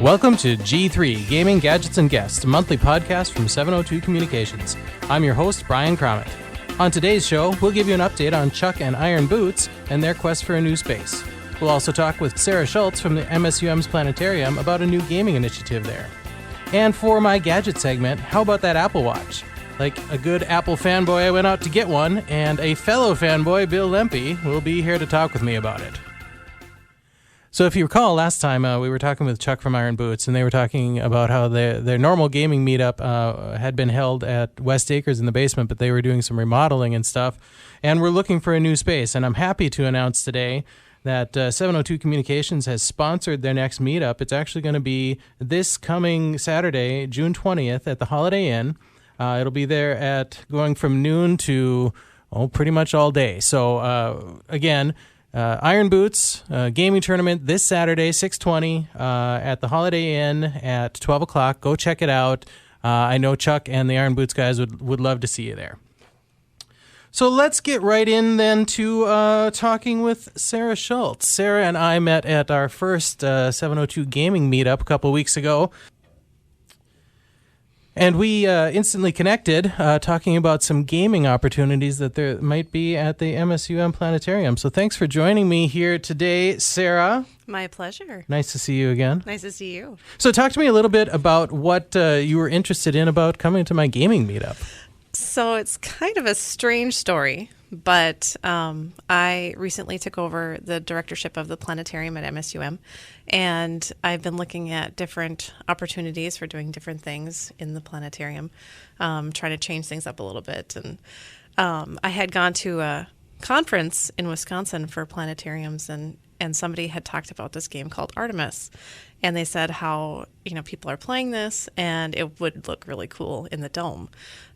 Welcome to G3, Gaming, Gadgets, and Guests, a monthly podcast from 702 Communications. I'm your host, Brian Cromit. On today's show, we'll give you an update on Chuck and Iron Boots and their quest for a new space. We'll also talk with Sara Schultz from the MSUM's Planetarium about a new gaming initiative there. And for my gadget segment, how about that Apple Watch? Like a good Apple fanboy, I went out to get one, and a fellow fanboy, Bill Lempe, will be here to talk with me about it. So if you recall, last time we were talking with Chuck from Iron Boots, and they were talking about how their normal gaming meetup had been held at West Acres in the basement, but they were doing some remodeling and stuff, and we're looking for a new space. And I'm happy to announce today that 702 Communications has sponsored their next meetup. It's actually going to be this coming Saturday, June 20th, at the Holiday Inn. It'll be there at going from noon to pretty much all day. So again, Iron Boots gaming tournament this Saturday, 6:20 at the Holiday Inn at 12 o'clock. Go check it out. I know Chuck and the Iron Boots guys would love to see you there. So let's get right in then to talking with Sarah Schultz. Sarah and I met at our first 702 gaming meetup a couple weeks ago. And we instantly connected, talking about some gaming opportunities that there might be at the MSUM Planetarium. So thanks for joining me here today, Sarah. My pleasure. Nice to see you again. Nice to see you. So talk to me a little bit about what you were interested in about coming to my gaming meetup. So it's kind of a strange story, but I recently took over the directorship of the planetarium at MSUM, and I've been looking at different opportunities for doing different things in the planetarium, trying to change things up a little bit. And I had gone to a conference in Wisconsin for planetariums, and somebody had talked about this game called Artemis. And they said how, people are playing this and it would look really cool in the dome.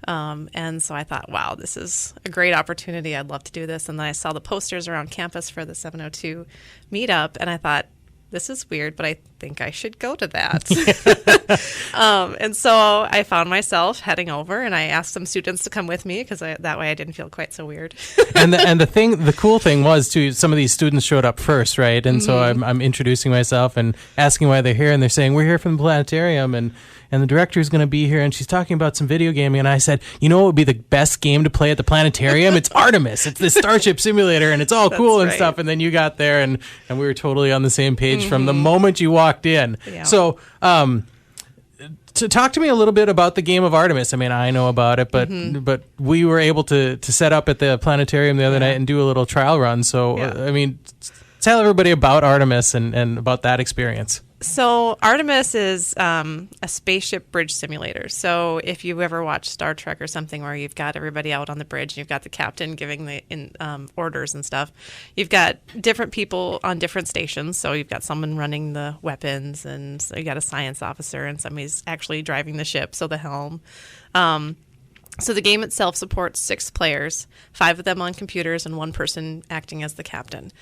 And so I thought, wow, this is a great opportunity. I'd love to do this. And then I saw the posters around campus for the 702 meetup, and I thought, this is weird, but I think I should go to that. And so I found myself heading over, and I asked some students to come with me because that way I didn't feel quite so weird. And the cool thing was too, some of these students showed up first, right? And so I'm introducing myself and asking why they're here, and they're saying we're here from the planetarium, and the director's going to be here, and she's talking about some video gaming. And I said, what would be the best game to play at the planetarium? It's Artemis. It's the Starship Simulator, and it's all cool and stuff. And then you got there, and we were totally on the same page from the moment you walked in. Yeah. So to talk to me a little bit about the game of Artemis. I mean, I know about it, but we were able to set up at the planetarium the other night and do a little trial run. So, I mean, tell everybody about Artemis and about that experience. So Artemis is a spaceship bridge simulator. So if you ever watch Star Trek or something where you've got everybody out on the bridge and you've got the captain giving the orders and stuff, you've got different people on different stations. So you've got someone running the weapons, and so you got a science officer, and somebody's actually driving the ship, so the helm. So the game itself supports 6 players, 5 of them on computers and 1 person acting as the captain.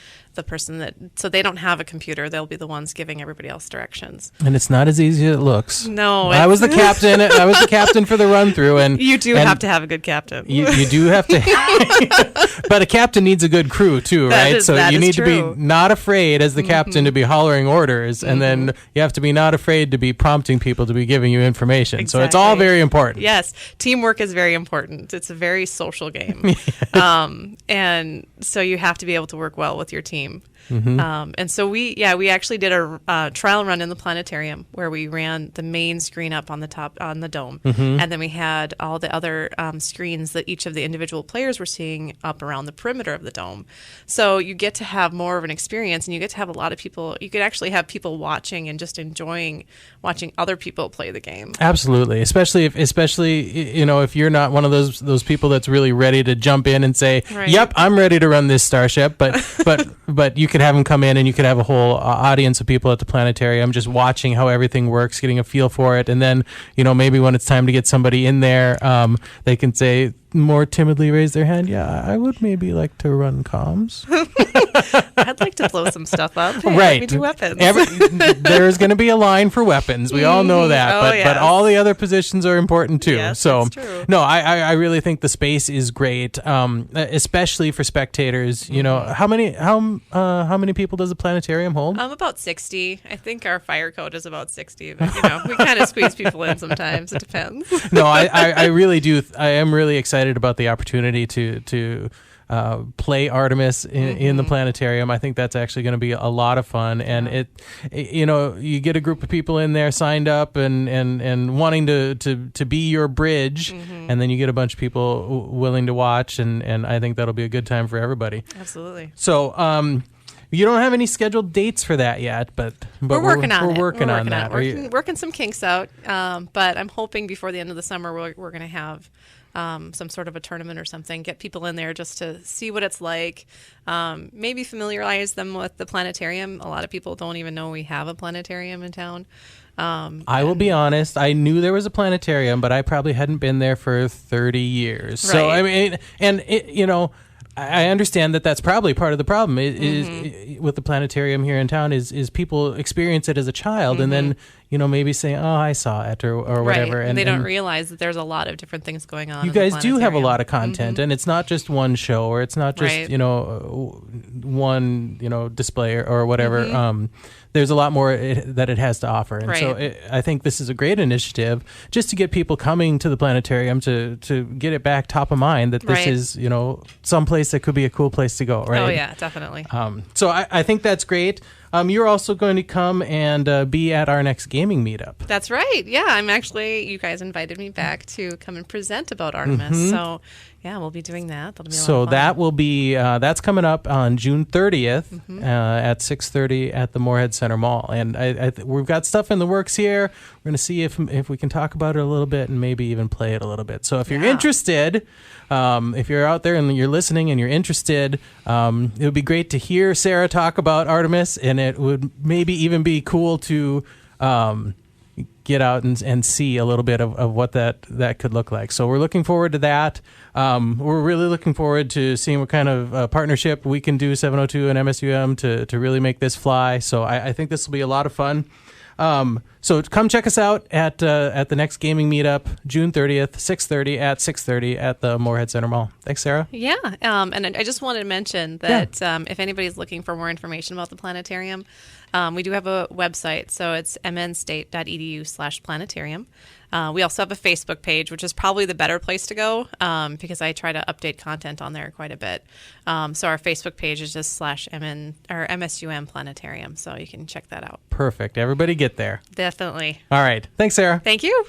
So they don't have a computer. They'll be the ones giving everybody else directions. And it's not as easy as it looks. No. I was the captain. I was the captain for the run through. And you do have to have a good captain. You do have to. But a captain needs a good crew too, right? So you need to be not afraid as the captain to be hollering orders, and then you have to be not afraid to be prompting people to be giving you information. Exactly. So it's all very important. Yes. Teamwork is very important. It's a very social game. And so you have to be able to work well with your team. And so we actually did a trial run in the planetarium where we ran the main screen up on the top on the dome, and then we had all the other screens that each of the individual players were seeing up around the perimeter of the dome. So you get to have more of an experience, and you get to have a lot of people. You could actually have people watching and just enjoying watching other people play the game. Absolutely, especially if you're not one of those people that's really ready to jump in and say, "Yep, I'm ready to run this starship," but you could have them come in, and you could have a whole audience of people at the planetarium just watching how everything works, getting a feel for it. And then, maybe when it's time to get somebody in there, they can say, more timidly raise their hand, yeah, I would maybe like to run comms. I'd like to blow some stuff up. Hey, Right. let me do weapons. There's going to be a line for weapons. We all know that. But all the other positions are important too. Yes, so that's true. no, I really think the space is great, especially for spectators. You know, how many people does the planetarium hold? About 60. I think our fire code is about 60, but we kind of squeeze people in sometimes. It depends. No, I really do. I am really excited about the opportunity to play Artemis in the planetarium. I think that's actually going to be a lot of fun, and you get a group of people in there signed up and wanting to be your bridge, and then you get a bunch of people willing to watch, and I think that'll be a good time for everybody. Absolutely. So, you don't have any scheduled dates for that yet, but we're working on it. We're working on that. Working some kinks out, but I'm hoping before the end of the summer we're going to have some sort of a tournament or something, get people in there just to see what it's like, maybe familiarize them with the planetarium. A lot of people don't even know we have a planetarium in town. I will be honest, I knew there was a planetarium, but I probably hadn't been there for 30 years. Right. So, I mean, I understand that that's probably part of the problem is with the planetarium here in town is people experience it as a child and then, maybe say, oh, I saw it or whatever. Right. And they don't realize that there's a lot of different things going on. You guys do have a lot of content and it's not just one show or it's not just, one, display or whatever. There's a lot more that it has to offer. And so I think this is a great initiative just to get people coming to the planetarium to get it back top of mind that this is, someplace that could be a cool place to go, right? Oh, yeah, definitely. So I think that's great. You're also going to come and be at our next gaming meetup. That's right. Yeah, you guys invited me back to come and present about Artemis. So, yeah, we'll be doing that. That'll be a lot of fun. That will be, that's coming up on June 30th at 6:30 at the Moorhead Center Mall. And we've got stuff in the works here. We're going to see if we can talk about it a little bit and maybe even play it a little bit. So if you're interested, if you're out there and you're listening and you're interested, it would be great to hear Sarah talk about Artemis, and it would maybe even be cool to get out and see a little bit of what that could look like. So we're looking forward to that. We're really looking forward to seeing what kind of partnership we can do, 702 and MSUM, to really make this fly. So I think this will be a lot of fun. So come check us out at the next gaming meetup, June 30th, 6:30 at the Moorhead Center Mall. Thanks, Sarah. Yeah, and I just wanted to mention that if anybody's looking for more information about the planetarium, we do have a website, so it's mnstate.edu/planetarium. We also have a Facebook page, which is probably the better place to go because I try to update content on there quite a bit. So our Facebook page is just /MSUM Planetarium, so you can check that out. Perfect. Everybody get there. Definitely. All right. Thanks, Sarah. Thank you.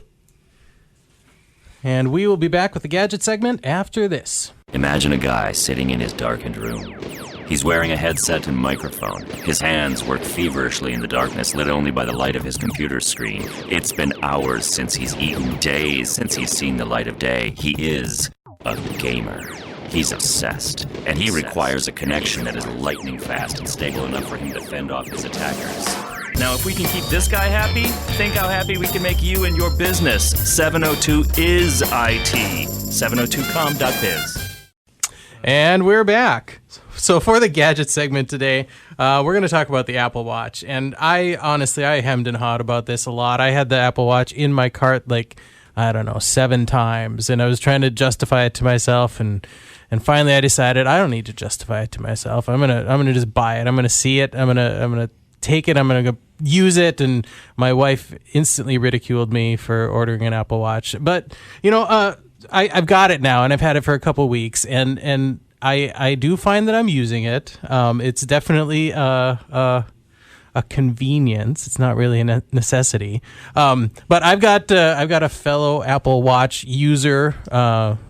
And we will be back with the gadget segment after this. Imagine a guy sitting in his darkened room. He's wearing a headset and microphone. His hands work feverishly in the darkness, lit only by the light of his computer screen. It's been hours since he's eaten, days since he's seen the light of day. He is a gamer. He's obsessed, and he requires a connection that is lightning fast and stable enough for him to fend off his attackers. Now, if we can keep this guy happy, think how happy we can make you and your business. 702 is IT. 702com.biz. And we're back. So for the gadget segment today, we're going to talk about the Apple Watch. And I hemmed and hawed about this a lot. I had the Apple Watch in my cart 7 times, and I was trying to justify it to myself, and finally I decided I don't need to justify it to myself. I'm gonna just buy it. I'm gonna see it. I'm gonna take it. I'm gonna go use it. And my wife instantly ridiculed me for ordering an Apple Watch, but I've got it now, and I've had it for a couple weeks, and I do find that I'm using it. It's definitely a convenience. It's not really a necessity. But I've got a fellow Apple Watch user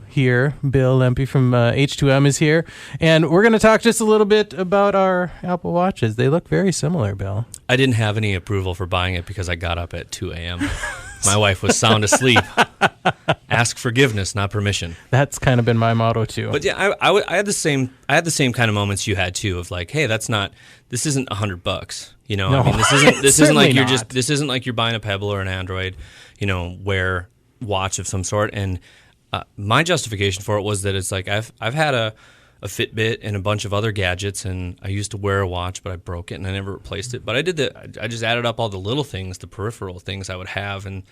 here. Bill Lempe from H2M is here, and we're going to talk just a little bit about our Apple Watches. They look very similar, Bill. I didn't have any approval for buying it because I got up at 2 a.m. My wife was sound asleep. Ask forgiveness, not permission. That's kind of been my motto too. But yeah, I had the same kind of moments you had too, of like, hey, this isn't $100. No, I mean, this isn't like this isn't like you're buying a Pebble or an Android, Wear watch of some sort. And My justification for it was that it's like I've had a Fitbit and a bunch of other gadgets, and I used to wear a watch, but I broke it and I never replaced it. But I just added up all the little things, the peripheral things I would have, and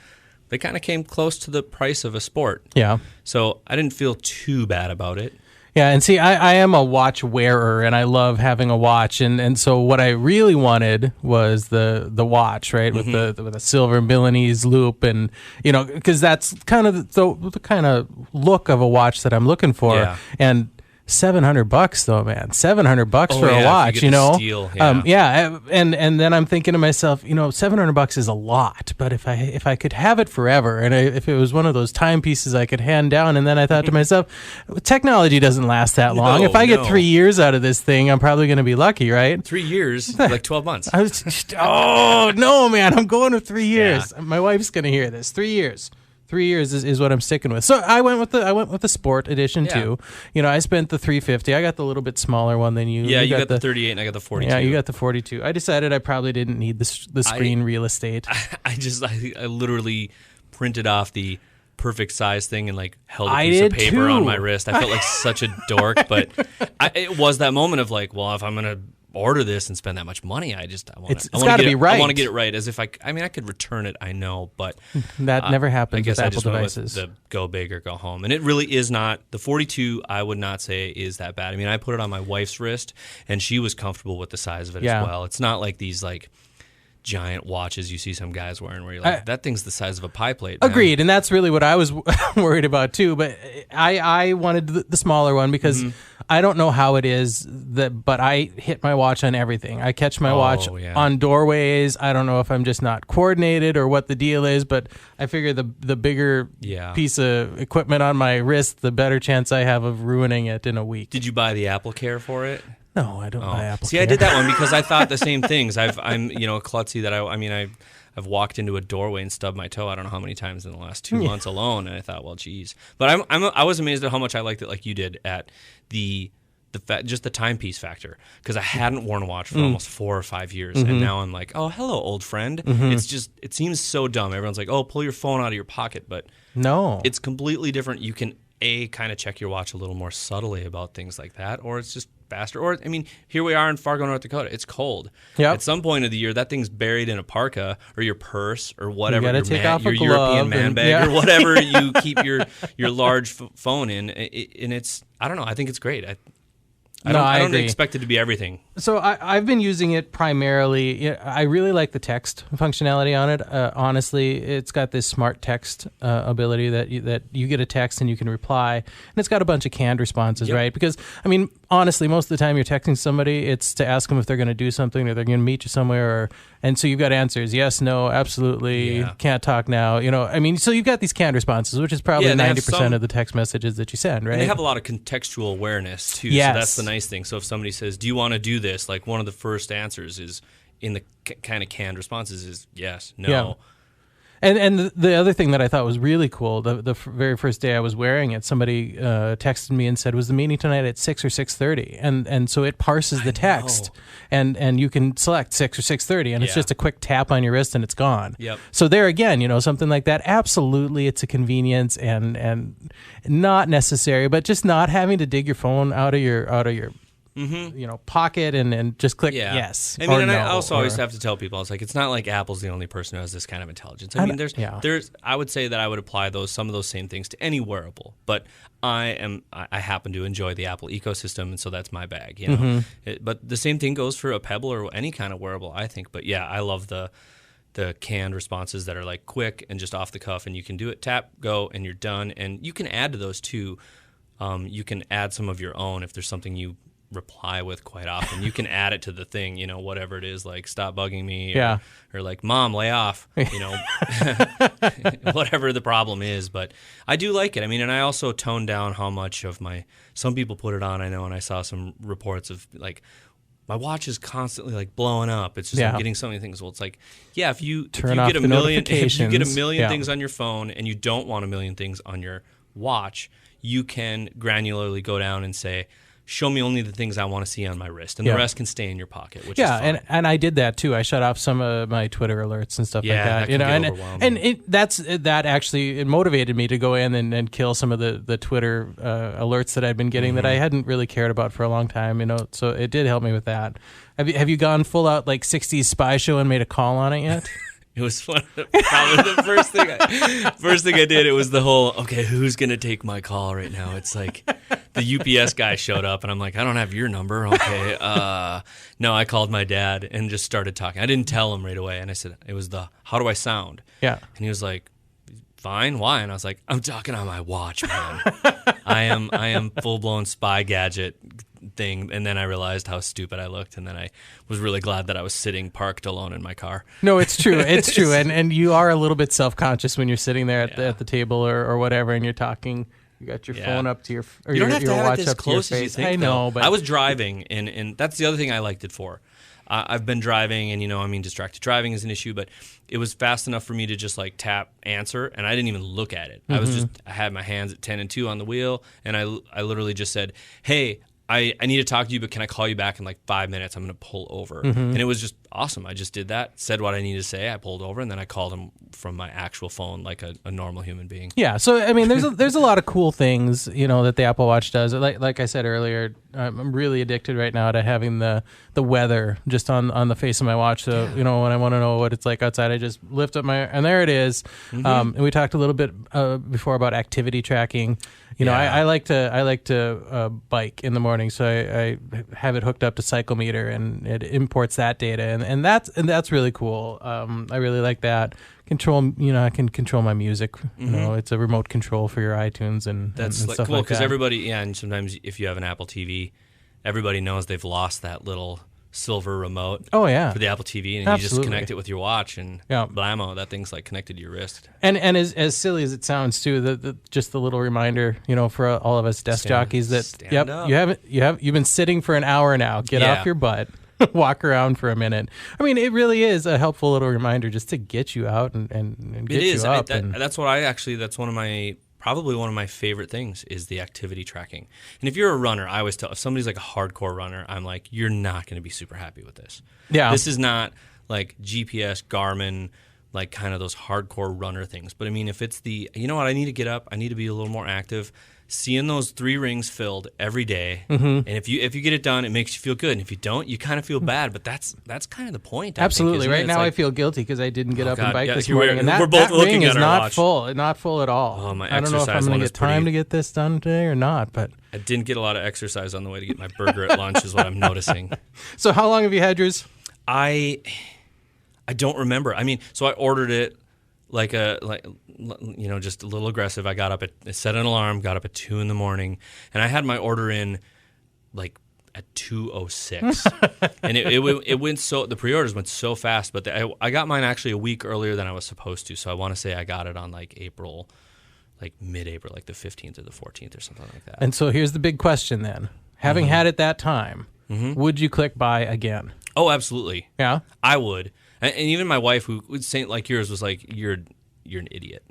they kind of came close to the price of a sport. Yeah. So I didn't feel too bad about it. Yeah, and see, I am a watch wearer, and I love having a watch, and so what I really wanted was the watch, right, with the silver Milanese loop, and because that's kind of the kind of look of a watch that I'm looking for, and $700 though, man, $700 for a watch, if you get the steal, and then I'm thinking to myself, $700 is a lot, but if I could have it forever, and if it was one of those timepieces I could hand down, and then I thought to myself, technology doesn't last that long. If I get 3 years out of this thing, I'm probably going to be lucky, right? 3 years, like 12 months. Oh no, man, I'm going with 3 years. My wife's going to hear this. 3 years. 3 years is what I'm sticking with. So I went with the sport edition too. I spent the $350. I got the little bit smaller one than you. Yeah, you got the 38 and I got the 42. Yeah, you got the 42. I decided I probably didn't need the screen real estate. I literally printed off the perfect size thing and held a piece of paper on my wrist. I felt like such a dork, but it was that moment of like, well, if I'm gonna order this and spend that much money, I want it's got to be right. I want to get it right. As if I could return it. I know, but that never happens. I guess with I Apple just devices. went with the go big or go home, and it really is not. The 42, I would not say is that bad. I mean, I put it on my wife's wrist, and she was comfortable with the size of it as well. It's not like these giant watches you see some guys wearing where you're like, that thing's the size of a pie plate, man. Agreed, and that's really what I was worried about too, but I wanted the smaller one because I don't know how it is, but I hit my watch on everything. I catch my watch on doorways. I don't know if I'm just not coordinated or what the deal is, but I figure the bigger piece of equipment on my wrist, the better chance I have of ruining it in a week. Did you buy the Apple Care for it? No, I don't buy Apple See, Care. I did that one because I thought the same things. I'm a klutzy that I've walked into a doorway and stubbed my toe I don't know how many times in the last 2 months alone, and I thought, well, geez. But I was amazed at how much I liked it like you did at just the timepiece factor, because I hadn't worn a watch for almost 4 or 5 years, and now I'm like, oh, hello, old friend. It seems so dumb. Everyone's like, oh, pull your phone out of your pocket, but no, it's completely different. You can kind of check your watch a little more subtly about things like that, or it's just faster. Or, I mean, here we are in Fargo, North Dakota. It's cold. Yep. At some point of the year, that thing's buried in a parka or your purse or whatever, your European man bag or whatever you keep your large phone in. And it's, I don't know, I think it's great. I don't expect it to be everything. So I've been using it primarily. I really like the text functionality on it. Honestly, it's got this smart text ability that you get a text and you can reply, and it's got a bunch of canned responses, right? Because I mean, honestly, most of the time you're texting somebody, it's to ask them if they're going to do something or they're going to meet you somewhere, and so you've got answers: yes, no, absolutely, can't talk now. I mean, so you've got these canned responses, which is probably 90% of the text messages that you send, right? And they have a lot of contextual awareness too. Yes. So that's the nice thing. So if somebody says, "Do you want to do this?" Like one of the first answers is in the kind of canned responses is yes, no. Yeah. And the other thing that I thought was really cool, the very first day I was wearing it, somebody texted me and said, "Was the meeting tonight at 6 or 6:30?" And so it parses the text, and you can select 6 or 6:30, and it's just a quick tap on your wrist and it's gone. Yep. So there again, something like that, absolutely, it's a convenience and not necessary, but just not having to dig your phone out of your pocket and just click yes. I mean, and I also always have to tell people, it's like, it's not like Apple's the only person who has this kind of intelligence. I mean, there's I would say that I would apply some of those same things to any wearable, but I happen to enjoy the Apple ecosystem, and so that's my bag, but the same thing goes for a Pebble or any kind of wearable, I think. But yeah, I love the canned responses that are like quick and just off the cuff, and you can do it, tap, go, and you're done. And you can add to those too. You can add some of your own if there's something you reply with quite often. You can add it to the thing, whatever it is, like stop bugging me or like mom, lay off, whatever the problem is. But I do like it. I mean, and I also toned down how much of some people put it on, I know, and I saw some reports of like, my watch is constantly like blowing up. It's just I'm getting so many things. Well, it's like, if you get a million things on your phone and you don't want a million things on your watch, you can granularly go down and say, show me only the things I want to see on my wrist, and the rest can stay in your pocket, which is fun. and I did that too. I shut off some of my Twitter alerts and stuff like that. That can get overwhelming. That actually it motivated me to go in and kill some of the Twitter alerts that I'd been getting that I hadn't really cared about for a long time. So it did help me with that. Have you gone full out like 60s spy show and made a call on it yet? It was fun. Probably the first thing I did. It was the whole, okay, who's gonna take my call right now? It's like the UPS guy showed up, and I'm like, I don't have your number. Okay, no, I called my dad and just started talking. I didn't tell him right away, and I said it was how do I sound? Yeah, and he was like, fine. Why? And I was like, I'm talking on my watch, man. I am full blown spy gadget thing. And then I realized how stupid I looked, and then I was really glad that I was sitting parked alone in my car. No, it's true. It's true. And you are a little bit self-conscious when you're sitting there at the table or whatever, and you're talking. You got your phone up to your or you don't have your to have watch it as up close to your as you face. think. I know, but I was driving, and that's the other thing I liked it for. I've been driving, and distracted driving is an issue, but it was fast enough for me to just like tap answer, and I didn't even look at it. I had my hands at 10 and 2 on the wheel, and I literally just said, hey, I need to talk to you, but can I call you back in like 5 minutes? I'm going to pull over. And it was just awesome. I just did that, said what I needed to say. I pulled over, and then I called him from my actual phone like a normal human being. Yeah. So, I mean, there's a lot of cool things, that the Apple Watch does. Like I said earlier, I'm really addicted right now to having the weather just on the face of my watch. So, when I want to know what it's like outside, I just lift up and there it is. And we talked a little bit before about activity tracking. I like to bike in the morning, so I have it hooked up to Cyclometer, and it imports that data, and that's really cool. I really like that. I can control my music. It's a remote control for your iTunes and that's and like stuff cool like because that. everybody, and sometimes if you have an Apple TV, everybody knows they've lost that little silver remote. Oh yeah, for the Apple TV, and you just connect it with your watch, and blammo, that thing's like connected to your wrist. And as silly as it sounds too, just the little reminder, for all of us desk jockeys that you've been sitting for an hour now. Get off your butt. Walk around for a minute. I mean, it really is a helpful little reminder just to get you out and get you up. That's what that's probably one of my favorite things is the activity tracking. And if you're a runner, I always tell, if somebody's like a hardcore runner, I'm like, you're not going to be super happy with this. Yeah. This is not like GPS, Garmin, like kind of those hardcore runner things. But I mean, if it's I need to get up, I need to be a little more active. Seeing those 3 rings filled every day, and if you get it done, it makes you feel good. And if you don't, you kind of feel bad. But that's kind of the point. Absolutely. Right now, I feel guilty because I didn't get up and bike this morning, and we're both that looking ring at is our not watch. full, not full at all. Oh, my I don't know if I'm going to get time to get this done today or not. But I didn't get a lot of exercise on the way to get my burger at lunch, is what I'm noticing. So how long have you had yours? I don't remember. I mean, so I ordered it. Just a little aggressive. I got up set an alarm, got up at 2 a.m, and I had my order in like at 2:06, and it went the pre-orders went so fast. But I got mine actually a week earlier than I was supposed to. So I want to say I got it on like April, like mid-April, like the 15th or the 14th or something like that. And so here's the big question then: having had it that time, would you click buy again? Oh, absolutely. Yeah, I would. And even my wife, who would say like yours, was like, "You're an idiot."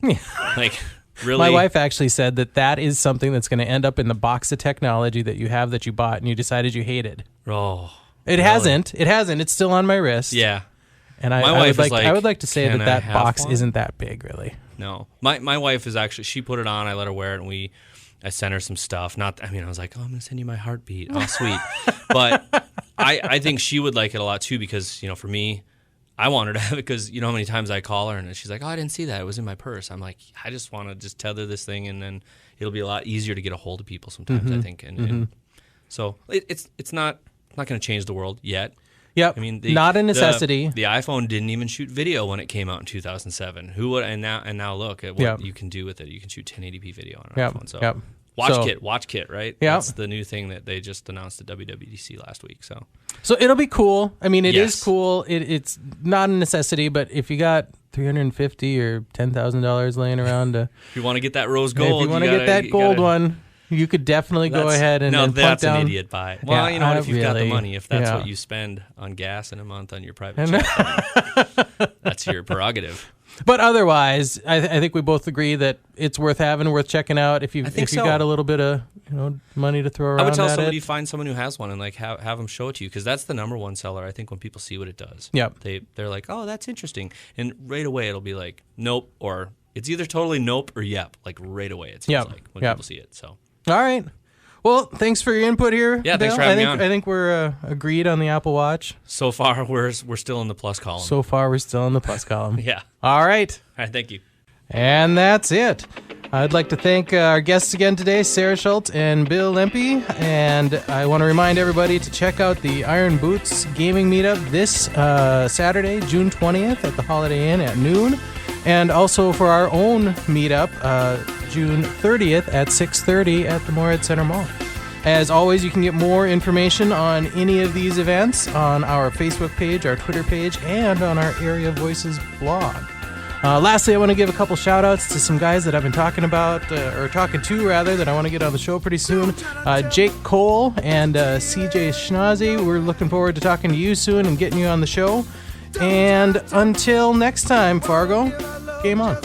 Like, really? My wife actually said that is something that's going to end up in the box of technology that you have that you bought and you decided you hated. Oh, it really? hasn't. It hasn't. It's still on my wrist. Yeah. And I would like to say that box isn't that big, really. No, my wife is actually. She put it on. I let her wear it, and I sent her some stuff. I was like, oh, I'm going to send you my heartbeat. Oh, sweet. But I think she would like it a lot too because for me. I want her to have it because you know how many times I call her and she's like, oh, I didn't see that. It was in my purse. I'm like, I just want to just tether this thing and then it'll be a lot easier to get a hold of people sometimes, I think. And so it's not going to change the world yet. Yep. I mean, not a necessity. The iPhone didn't even shoot video when it came out in 2007. Who would? And now look at what you can do with it. You can shoot 1080p video on an iPhone. So Watch Kit, right? Yeah. That's the new thing that they just announced at WWDC last week. So it'll be cool. I mean, it is cool. It's not a necessity, but if you got $350 or $10,000 laying around, if you want to get that rose gold, if you want to get that gold one, you could definitely go ahead and that's down. An idiot buy. Well, if you've got the money, if that's what you spend on gas in a month on your private jet, that's your prerogative. But otherwise, I think we both agree that it's worth having, worth checking out if you got a little bit of money to throw around. I would tell at somebody it. Find someone who has one and like have them show it to you, because that's the number one seller. I think when people see what it does, Yep. they're like, oh, that's interesting, and right away it'll be like nope, or it's either totally nope or yep, like right away it seems like when people see it. So all right. Well, thanks for your input here. Yeah, thanks Bill. for having me on. I think we're agreed on the Apple Watch. So far, we're still in the plus column. So far, we're still in the plus column. Yeah. All right. All right, thank you. And that's it. I'd like to thank our guests again today, Sarah Schultz and Bill Lempe. And I want to remind everybody to check out the Iron Boots Gaming Meetup this Saturday, June 20th at the Holiday Inn at noon. And also for our own meetup, June 30th at 6:30 at the Morehead Center Mall. As always, you can get more information on any of these events on our Facebook page, our Twitter page, and on our Area Voices blog. Lastly, I want to give a couple shout-outs to some guys that I've been talking about, or talking to, rather, that I want to get on the show pretty soon. Jake Cole and CJ Schnazi. We're looking forward to talking to you soon and getting you on the show. And until next time, Fargo, game on.